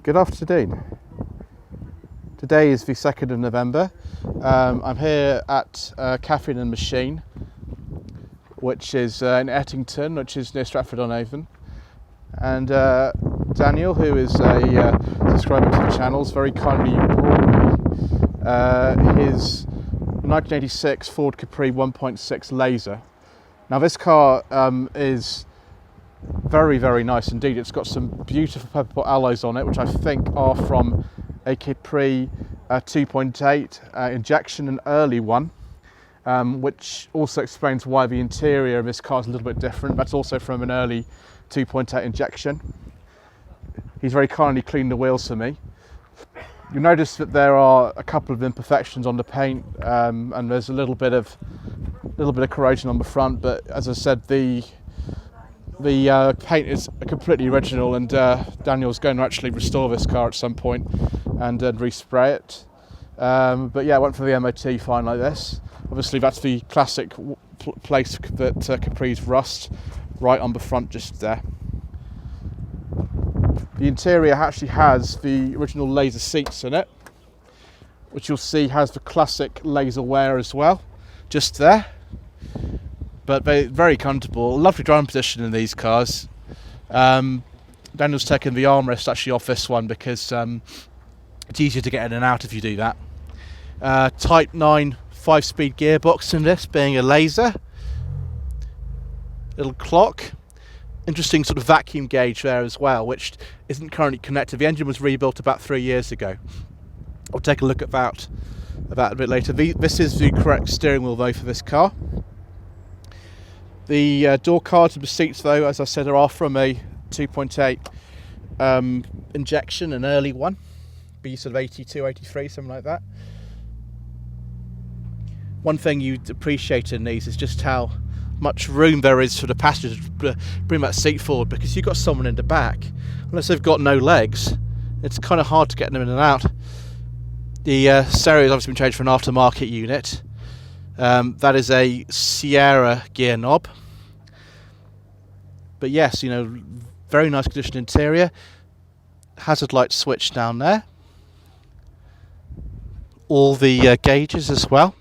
Good afternoon. Today is the 2nd of November. I'm here at Capri and Machine, which is in Ettington, which is near Stratford-on-Avon. And Daniel, who is a subscriber to the channel, has very kindly brought me his 1986 Ford Capri 1.6 Laser. Now this car is very, very nice indeed. It's got some beautiful purple alloys on it, which I think are from a Capri 2.8 injection, an early one, which also explains why the interior of this car is a little bit different. That's also from an early 2.8 injection. He's very kindly cleaned the wheels for me. You'll notice that there are a couple of imperfections on the paint, and there's a little bit of corrosion on the front. But as I said, the paint is completely original, and Daniel's going to actually restore this car at some point and respray it. But yeah, I went for the MOT fine like this. Obviously, that's the classic place that Capri's rust, right on the front, just there. The interior actually has the original laser seats in it, which you'll see has the classic laser wear as well, just there. But very comfortable, lovely driving position in these cars. Daniel's taken the armrest actually off this one because it's easier to get in and out if you do that. Type 9 5-speed gearbox in this, being a laser. Little clock. Interesting sort of vacuum gauge there as well, which isn't currently connected. The engine was rebuilt about 3 years ago. I'll take a look at that a bit later. This is the correct steering wheel though for this car. The door cards and the seats though, as I said, are from a 2.8 injection, an early one. Be sort of 82, 83, something like that. One thing you'd appreciate in these is just how much room there is for the passengers to bring that seat forward, because you've got someone in the back. Unless they've got no legs, it's kind of hard to get them in and out. The stereo has obviously been changed for an aftermarket unit. That is a Sierra gear knob. But yes, you know, very nice condition interior. Hazard light switch down there. All the gauges as well.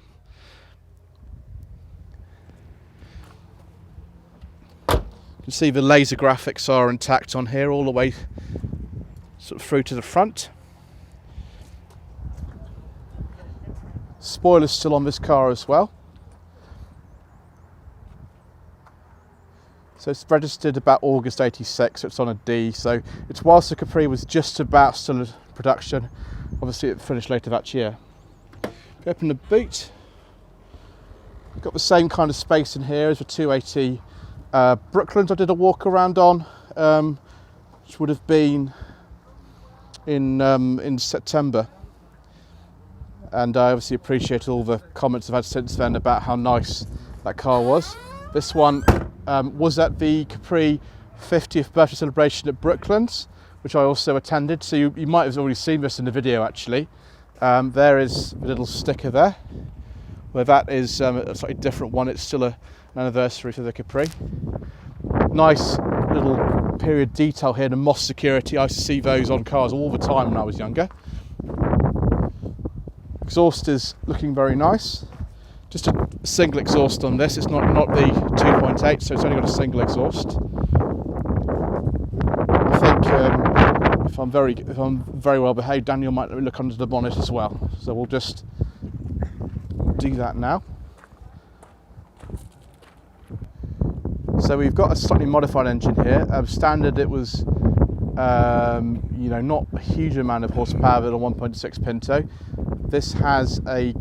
You can see the laser graphics are intact on here all the way sort of through to the front. Spoiler's still on this car as well. So it's registered about August 86, so it's on a D. So it's whilst the Capri was just about still in production. Obviously it finished later that year. Open the boot. Got the same kind of space in here as the 280 Brooklands I did a walk around on, which would have been in September. And I obviously appreciate all the comments I've had since then about how nice that car was. This one was at the Capri 50th birthday celebration at Brooklands, which I also attended. So you might have already seen this in the video actually. There is a little sticker there, where that is a slightly different one. It's still an anniversary for the Capri. Nice little period detail here, the moss security. I used to see those on cars all the time when I was younger. Exhaust is looking very nice. Just a single exhaust on this. It's not the 2.8, so it's only got a single exhaust. I think if I'm very well behaved, Daniel might let me look under the bonnet as well. So we'll just do that now. So we've got a slightly modified engine here. Standard, it was you know, not a huge amount of horsepower, but a 1.6 Pinto. This has a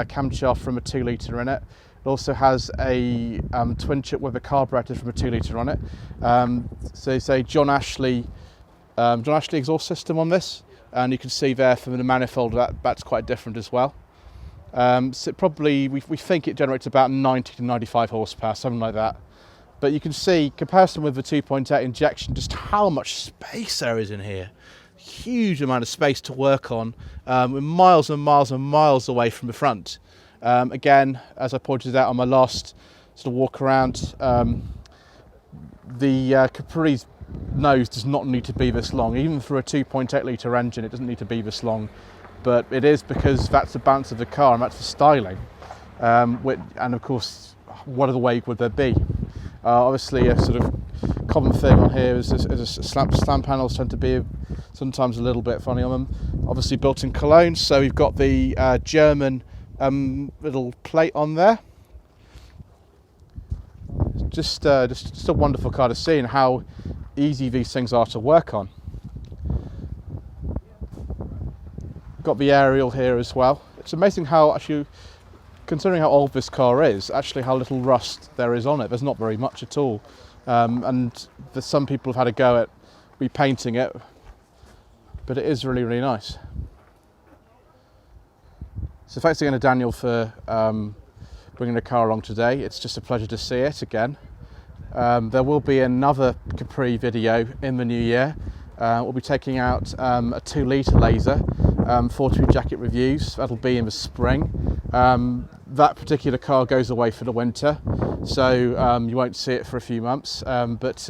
camshaft from a 2 litre in it. It also has a twin chip with a carburetor from a 2 litre on it. So it's a John Ashley exhaust system on this, and you can see there from the manifold that's quite different as well. So probably we think it generates about 90 to 95 horsepower, something like that. But you can see, comparison with the 2.8 injection, just how much space there is in here. Huge amount of space to work on, we're miles and miles and miles away from the front. Again, as I pointed out on my last sort of walk around, the Capri's nose does not need to be this long. Even for a 2.8 litre engine, it doesn't need to be this long, but it is because that's the balance of the car and that's the styling. And of course, what other way would there be? Obviously, a sort of common thing on here is slam panels tend to be sometimes a little bit funny on them. Obviously built in Cologne, so we've got the German little plate on there. Just a wonderful car to see, and how easy these things are to work on. Got the aerial here as well. It's amazing how, actually, considering how old this car is, actually how little rust there is on it. There's not very much at all. And some people have had a go at repainting it, but it is really, really nice. So thanks again to Daniel for bringing the car along today. It's just a pleasure to see it again. There will be another Capri video in the new year. We'll be taking out a 2 litre laser for 2 jacket reviews. That'll be in the spring. That particular car goes away for the winter, so you won't see it for a few months. But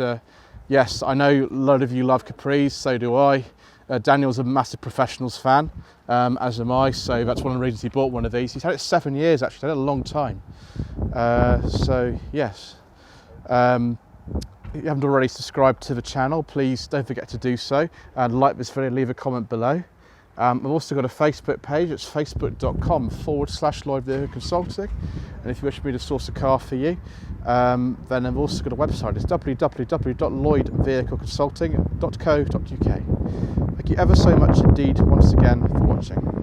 yes, I know a lot of you love Capris, so do I. Daniel's a massive Professionals fan, as am I, so that's one of the reasons he bought one of these. He's had it 7 years actually, had it a long time. So yes. If you haven't already subscribed to the channel, please don't forget to do so, and like this video, leave a comment below. I've also got a Facebook page. It's facebook.com/Lloyd Vehicle Consulting, and if you wish me to source a car for you, then I've also got a website. It's www.lloydvehicleconsulting.co.uk. Thank you ever so much indeed once again for watching.